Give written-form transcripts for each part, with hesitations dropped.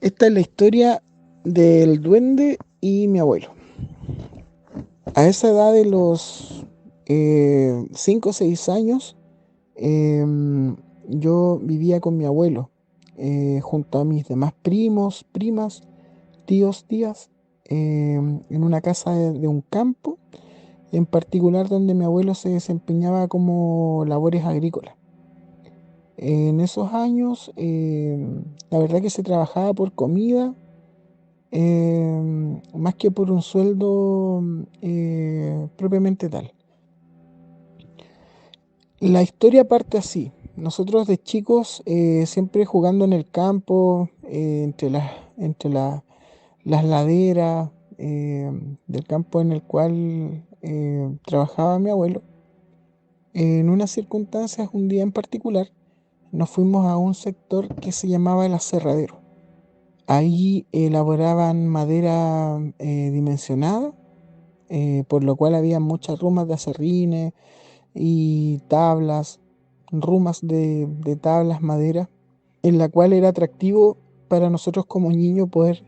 Esta es la historia del duende y mi abuelo. A esa edad de los 5 o 6 años, yo vivía con mi abuelo, junto a mis demás primos, primas, tíos, tías, en una casa de un campo, en particular donde mi abuelo se desempeñaba como labores agrícolas. En esos años, la verdad que se trabajaba por comida, más que por un sueldo propiamente tal. La historia parte así. Nosotros de chicos, siempre jugando en el campo, las laderas eh, del campo en el cual trabajaba mi abuelo. En unas circunstancias, un día en particular, nos fuimos a un sector que se llamaba el aserradero. Ahí elaboraban madera dimensionada, por lo cual había muchas rumas de aserrines y tablas, rumas de tablas, madera, en la cual era atractivo para nosotros como niños poder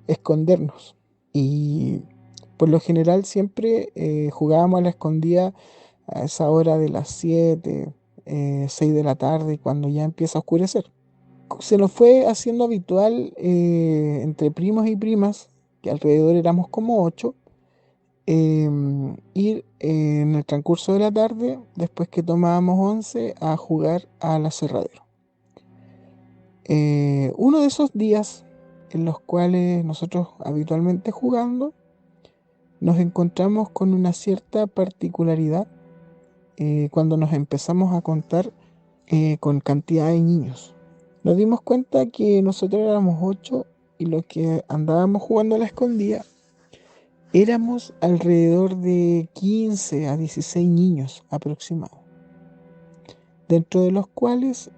escondernos. Y por lo general siempre jugábamos a la escondida a esa hora de las 7, 6 de la tarde, cuando ya empieza a oscurecer. Se nos fue haciendo habitual entre primos y primas, que alrededor éramos como 8, ir en el transcurso de la tarde, después que tomábamos 11, a jugar al aserradero. Uno de esos días en los cuales nosotros habitualmente jugando, nos encontramos con una cierta particularidad cuando nos empezamos a contar con cantidad de niños. Nos dimos cuenta que nosotros éramos 8 y los que andábamos jugando a la escondida éramos alrededor de 15 a 16 niños aproximados, dentro de los cuales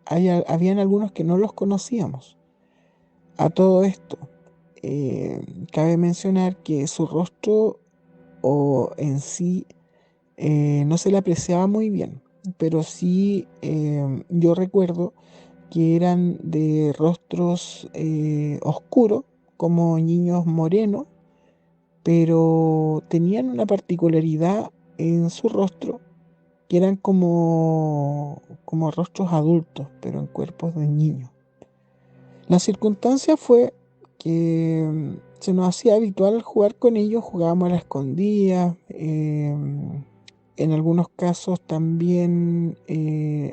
habían algunos que no los conocíamos. A todo esto, cabe mencionar que su rostro o en sí no se le apreciaba muy bien, pero sí yo recuerdo que eran de rostros oscuros, como niños morenos, pero tenían una particularidad en su rostro, que eran como rostros adultos, pero en cuerpos de niños. La circunstancia fue que se nos hacía habitual jugar con ellos, jugábamos a la escondida, en algunos casos también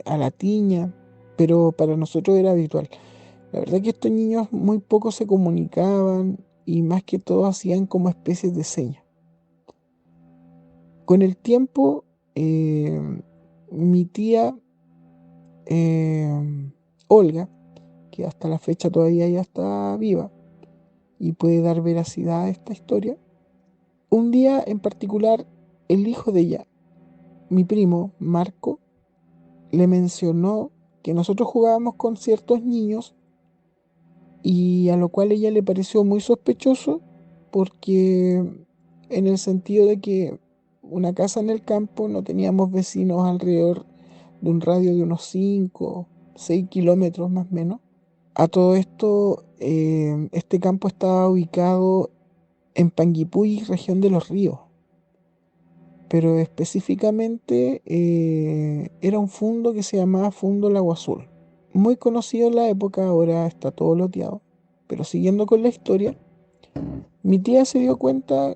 a la tiña, pero para nosotros era habitual. La verdad que estos niños muy poco se comunicaban y más que todo hacían como especies de señas. Con el tiempo, mi tía Olga, que hasta la fecha todavía ya está viva y puede dar veracidad a esta historia, un día en particular, el hijo de ella, mi primo Marco, le mencionó que nosotros jugábamos con ciertos niños y a lo cual ella le pareció muy sospechoso porque en el sentido de que una casa en el campo no teníamos vecinos alrededor de un radio de unos 5, 6 kilómetros más o menos. A todo esto, este campo estaba ubicado en Panguipulli, región de Los Ríos, pero específicamente era un fundo que se llamaba Fundo Lago Azul. Muy conocido en la época, ahora está todo loteado. Pero siguiendo con la historia, mi tía se dio cuenta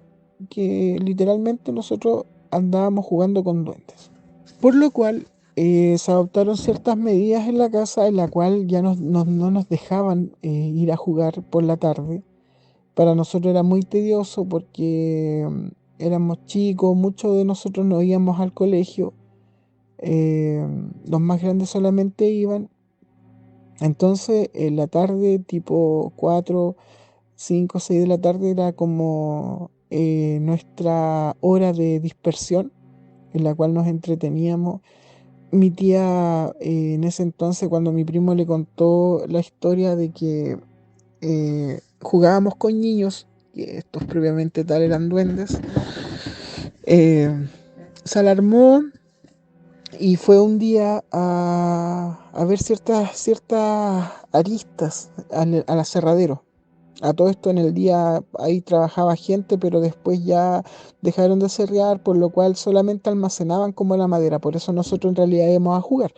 que literalmente nosotros andábamos jugando con duendes. Por lo cual se adoptaron ciertas medidas en la casa en la cual ya no nos dejaban ir a jugar por la tarde. Para nosotros era muy tedioso porque éramos chicos, muchos de nosotros no íbamos al colegio, eh, los más grandes solamente iban. Entonces, en la tarde, tipo 4, 5, 6 de la tarde, era como nuestra hora de dispersión, en la cual nos entreteníamos. Mi tía, en ese entonces, cuando mi primo le contó la historia de que jugábamos con niños, que estos previamente tal eran duendes, se alarmó Y fue un día a ver ciertas aristas al aserradero. A todo esto en el día ahí trabajaba gente, pero después ya dejaron de serrear, por lo cual solamente almacenaban como la madera. Por eso nosotros en realidad íbamos a jugar.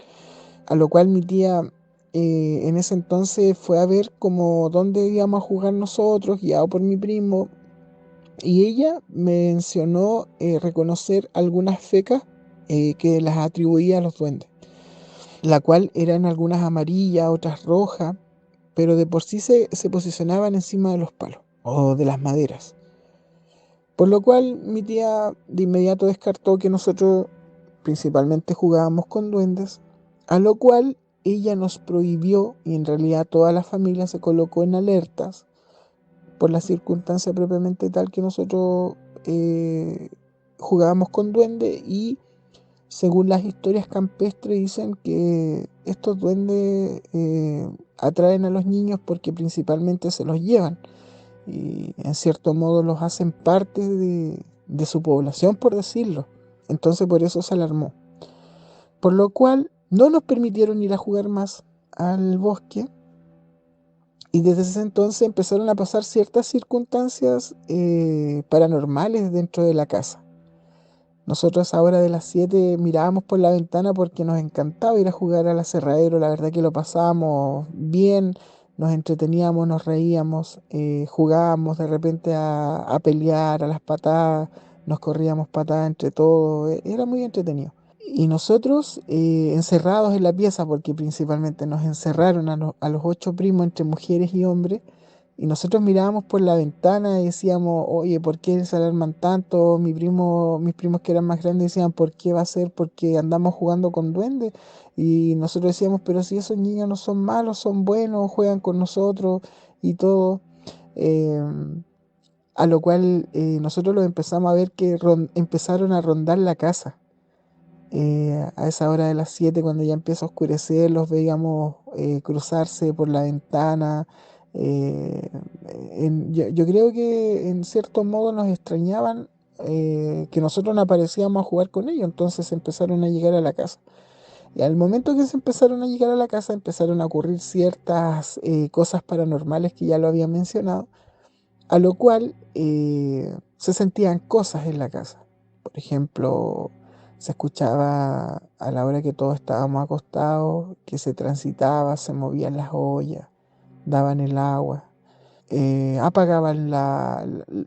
A lo cual mi tía en ese entonces fue a ver como dónde íbamos a jugar nosotros, guiado por mi primo. Y ella mencionó reconocer algunas fecas que las atribuía a los duendes, la cual eran algunas amarillas, otras rojas, pero de por sí se posicionaban encima de los palos o de las maderas. Por lo cual mi tía de inmediato descartó que nosotros principalmente jugábamos con duendes, a lo cual ella nos prohibió, y en realidad toda la familia se colocó en alertas por la circunstancia propiamente tal que nosotros eh, jugábamos con duendes. Y según las historias campestres dicen que estos duendes atraen a los niños porque principalmente se los llevan y en cierto modo los hacen parte de su población, por decirlo. Entonces por eso se alarmó. Por lo cual no nos permitieron ir a jugar más al bosque, y desde ese entonces empezaron a pasar ciertas circunstancias paranormales dentro de la casa. Nosotros ahora de las 7 mirábamos por la ventana porque nos encantaba ir a jugar al aserradero. La verdad que lo pasábamos bien, nos entreteníamos, nos reíamos, jugábamos de repente a pelear, a las patadas, nos corríamos patadas entre todos, era muy entretenido. Y nosotros encerrados en la pieza, porque principalmente nos encerraron a los 8 primos entre mujeres y hombres, y nosotros mirábamos por la ventana y decíamos, oye, ¿por qué se alarman tanto? Mis primos que eran más grandes decían, ¿por qué va a ser? Porque andamos jugando con duendes. Y nosotros decíamos, pero si esos niños no son malos, son buenos, juegan con nosotros y todo. Em, a lo cual nosotros los empezamos a ver que empezaron a rondar la casa. A esa hora de las 7 cuando ya empieza a oscurecer, los veíamos cruzarse por la ventana. eh, yo creo que en cierto modo nos extrañaban que nosotros no aparecíamos a jugar con ellos, entonces empezaron a llegar a la casa. Y al momento que se empezaron a llegar a la casa, empezaron a ocurrir ciertas cosas paranormales que ya lo había mencionado, a lo cual se sentían cosas en la casa. Por ejemplo, se escuchaba a la hora que todos estábamos acostados, que se transitaba, se movían las ollas, daban el agua, apagaban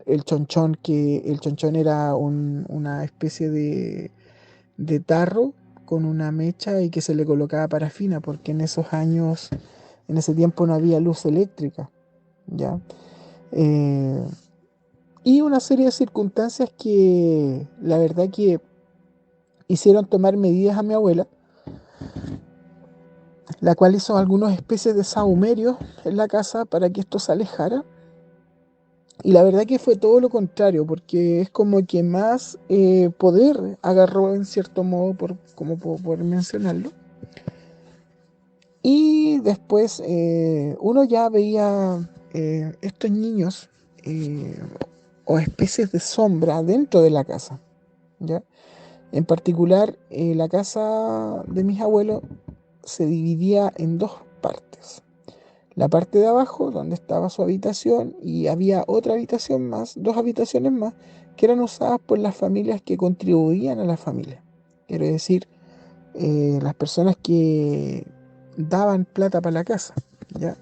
el chonchón, que el chonchón era una especie de tarro con una mecha y que se le colocaba parafina, porque en esos años, en ese tiempo no había luz eléctrica, ¿ya? Eh, y una serie de circunstancias que la verdad que hicieron tomar medidas a mi abuela, la cual hizo algunas especies de sahumerios en la casa para que esto se alejara. Y la verdad que fue todo lo contrario, porque es como que más poder agarró en cierto modo, como puedo poder mencionarlo. Y después uno ya veía estos niños eh, o especies de sombra dentro de la casa, ¿ya? En particular, la casa de mis abuelos se dividía en dos partes. La parte de abajo, donde estaba su habitación, y había otra habitación más, dos habitaciones más, que eran usadas por las familias que contribuían a la familia. Quiero decir, las personas que daban plata para la casa, ¿ya?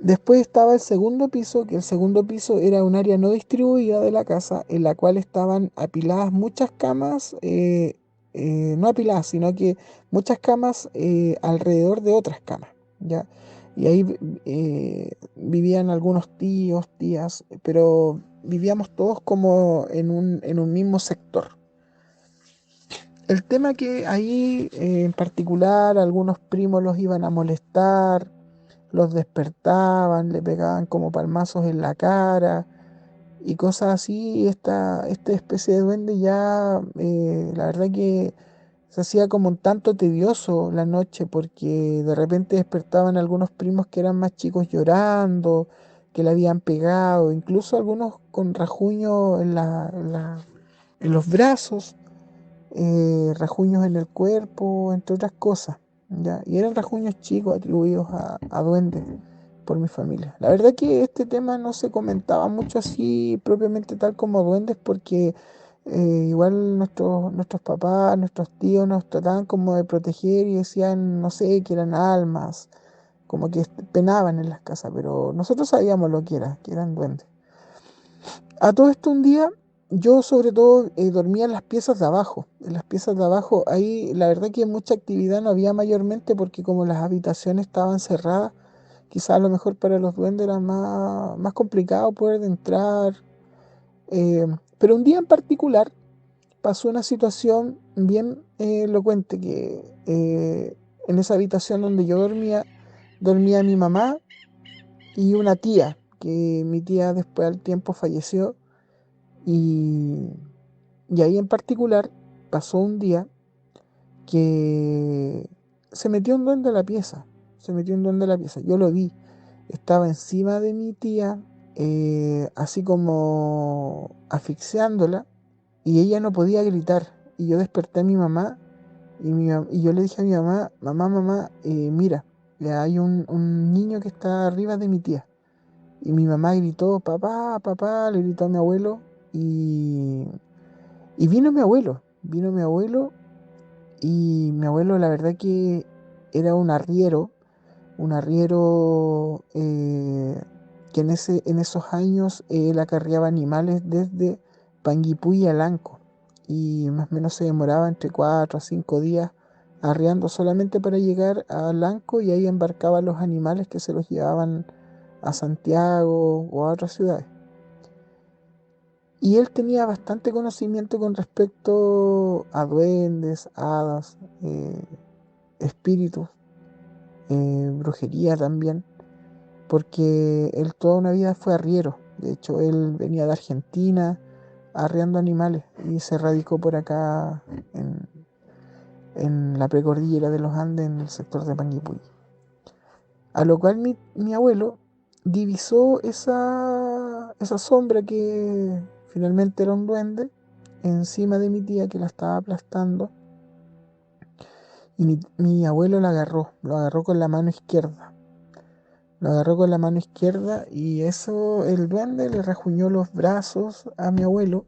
Después estaba el segundo piso, que el segundo piso era un área no distribuida de la casa, en la cual estaban apiladas muchas camas, no apiladas, sino que muchas camas alrededor de otras camas, ¿ya? Y ahí vivían algunos tíos, tías, pero vivíamos todos como en un mismo sector. El tema que ahí en particular algunos primos los iban a molestar, los despertaban, le pegaban como palmazos en la cara y cosas así. Esta especie de duende ya, la verdad que se hacía como un tanto tedioso la noche porque de repente despertaban algunos primos que eran más chicos llorando, que le habían pegado, incluso algunos con rajuño en los brazos. rasguños en el cuerpo, entre otras cosas, ¿ya? Y eran rasguños chicos atribuidos a duendes por mi familia. La verdad que este tema no se comentaba mucho así propiamente tal como duendes porque igual nuestros papás, nuestros tíos nos trataban como de proteger y decían, no sé, que eran almas, como que penaban en las casas, pero nosotros sabíamos lo que eran duendes. A todo esto un día, yo sobre todo dormía en las piezas de abajo. En las piezas de abajo, ahí la verdad que mucha actividad no había mayormente porque como las habitaciones estaban cerradas, quizás a lo mejor para los duendes era más complicado poder entrar. eh, pero un día en particular pasó una situación bien elocuente que en esa habitación donde yo dormía mi mamá y una tía, que mi tía después al tiempo falleció. Y, y ahí en particular pasó un día que se metió un duende a la pieza. Se metió un duende a la pieza. Yo lo vi. Estaba encima de mi tía, así como asfixiándola, y ella no podía gritar. Y yo desperté a mi mamá y yo le dije a mi mamá, mamá, mira, ya hay un niño que está arriba de mi tía. Y mi mamá gritó, papá, le gritó a mi abuelo y, y vino mi abuelo y mi abuelo la verdad que era un arriero que en esos años él acarreaba animales desde Panguipulli a Lanco y más o menos se demoraba entre 4 a 5 días arriando solamente para llegar a Lanco y ahí embarcaba los animales que se los llevaban a Santiago o a otras ciudades. Y él tenía bastante conocimiento con respecto a duendes, hadas, espíritus, brujería también, porque él toda una vida fue arriero. De hecho, él venía de Argentina arriando animales y se radicó por acá en, en la precordillera de los Andes, en el sector de Panguipulli. A lo cual mi abuelo divisó esa sombra que finalmente era un duende encima de mi tía que la estaba aplastando. Y mi abuelo lo agarró con la mano izquierda. Lo agarró con la mano izquierda y eso, el duende le rajuñó los brazos a mi abuelo.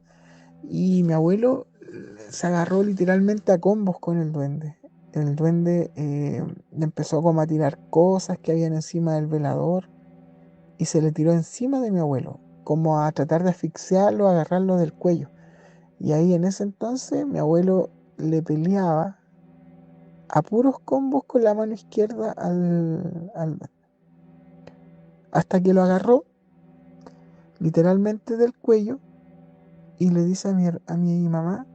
Y mi abuelo se agarró literalmente a combos con el duende. El duende le empezó como a tirar cosas que habían encima del velador y se le tiró encima de mi abuelo, como a tratar de asfixiarlo, agarrarlo del cuello. Y ahí en ese entonces mi abuelo le peleaba a puros combos con la mano izquierda hasta que lo agarró literalmente del cuello y le dice a mi mamá,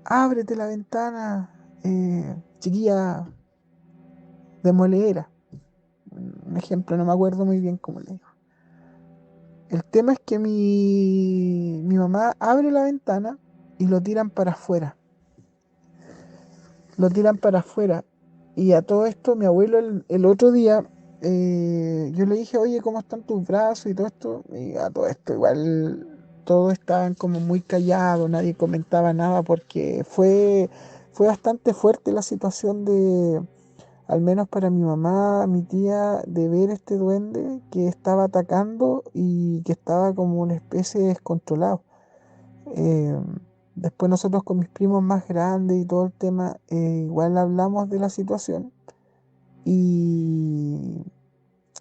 ábrete la ventana, chiquilla demoledera. Un ejemplo, no me acuerdo muy bien cómo le dijo. El tema es que mi mamá abre la ventana y lo tiran para afuera. Lo tiran para afuera. Y a todo esto, mi abuelo el otro día, yo le dije, oye, ¿cómo están tus brazos y todo esto? Y a todo esto, igual, todos estaban como muy callados, nadie comentaba nada porque fue bastante fuerte la situación de, al menos para mi mamá, mi tía, de ver este duende que estaba atacando y que estaba como una especie de descontrolado. Eh, Después nosotros con mis primos más grandes y todo el tema, igual hablamos de la situación y,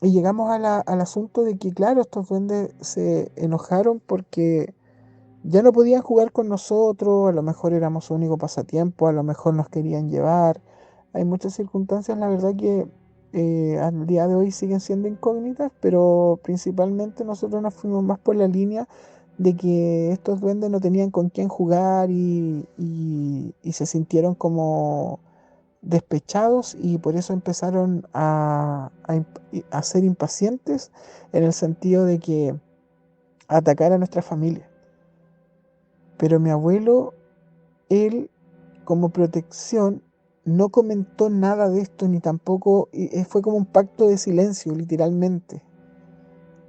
y llegamos al asunto de que, claro, estos duendes se enojaron porque ya no podían jugar con nosotros, a lo mejor éramos su único pasatiempo, a lo mejor nos querían llevar. Hay muchas circunstancias, la verdad, que al día de hoy siguen siendo incógnitas, pero principalmente nosotros nos fuimos más por la línea de que estos duendes no tenían con quién jugar y se sintieron como despechados y por eso empezaron a ser impacientes en el sentido de que atacar a nuestra familia. Pero mi abuelo, él, como protección, no comentó nada de esto, ni tampoco, fue como un pacto de silencio, literalmente.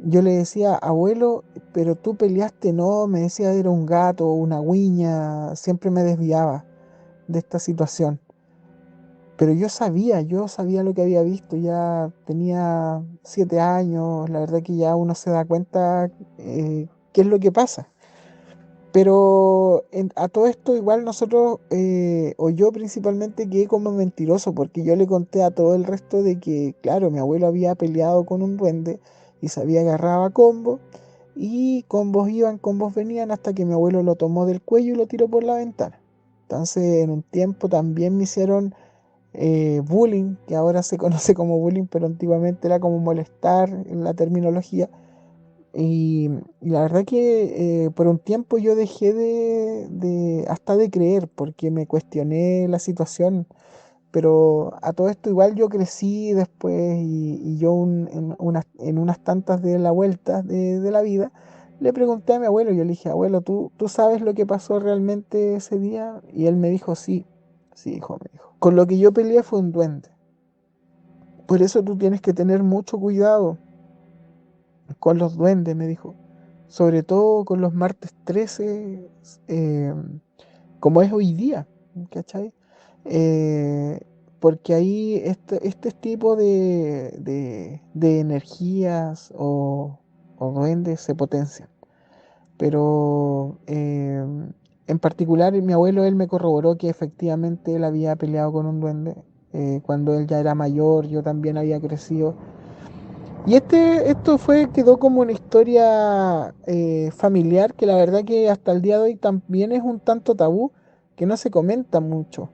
Yo le decía, abuelo, pero tú peleaste, no, me decía era un gato, una guiña, siempre me desviaba. de esta situación. Pero yo sabía lo que había visto, ya tenía 7 años, la verdad que ya uno se da cuenta qué es lo que pasa. Pero a todo esto igual nosotros, o yo principalmente, quedé como mentiroso, porque yo le conté a todo el resto de que, claro, mi abuelo había peleado con un duende y se había agarrado a combos, y combos iban, combos venían, hasta que mi abuelo lo tomó del cuello y lo tiró por la ventana. Entonces en un tiempo también me hicieron bullying, que ahora se conoce como bullying, pero antiguamente era como molestar en la terminología. Y la verdad que por un tiempo yo dejé hasta de creer, porque me cuestioné la situación. Pero a todo esto igual yo crecí después, y yo en unas tantas de la vuelta de la vida le pregunté a mi abuelo. Yo le dije: abuelo, ¿tú sabes lo que pasó realmente ese día? Y él me dijo: sí, sí, hijo, me dijo. Con lo que yo peleé fue un duende. Por eso tú tienes que tener mucho cuidado con los duendes, me dijo. Sobre todo con los martes 13, eh, como es hoy día, ¿cachai? Eh, Porque ahí este tipo de energías o duendes se potencian. Pero en particular mi abuelo, él me corroboró que efectivamente él había peleado con un duende. Cuando él ya era mayor, yo también había crecido. Y quedó como una historia familiar, que la verdad que hasta el día de hoy también es un tanto tabú, que no se comenta mucho.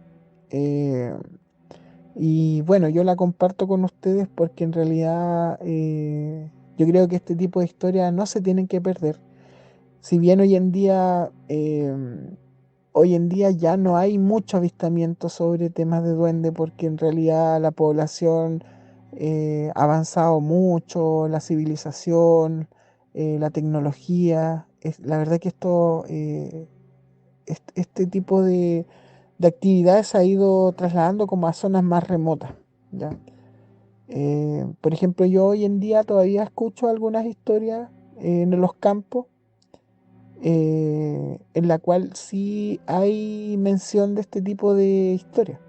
Eh, y bueno, yo la comparto con ustedes porque en realidad yo creo que este tipo de historias no se tienen que perder. Si bien hoy en día ya no hay mucho avistamiento sobre temas de duende, porque en realidad la población ha avanzado mucho, la civilización, la tecnología. La verdad que este tipo de actividades se ha ido trasladando como a zonas más remotas, ¿ya? Por ejemplo, yo hoy en día todavía escucho algunas historias en los campos, en la cual sí hay mención de este tipo de historias.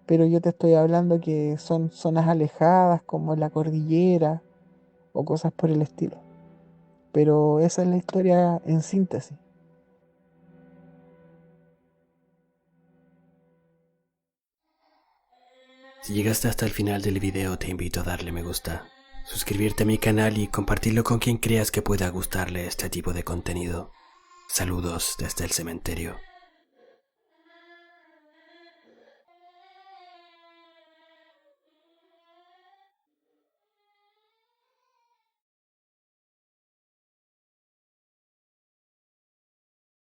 Pero yo te estoy hablando que son zonas alejadas, como la cordillera o cosas por el estilo. Pero esa es la historia en síntesis. Si llegaste hasta el final del video, te invito a darle me gusta, suscribirte a mi canal y compartirlo con quien creas que pueda gustarle este tipo de contenido. Saludos desde el cementerio.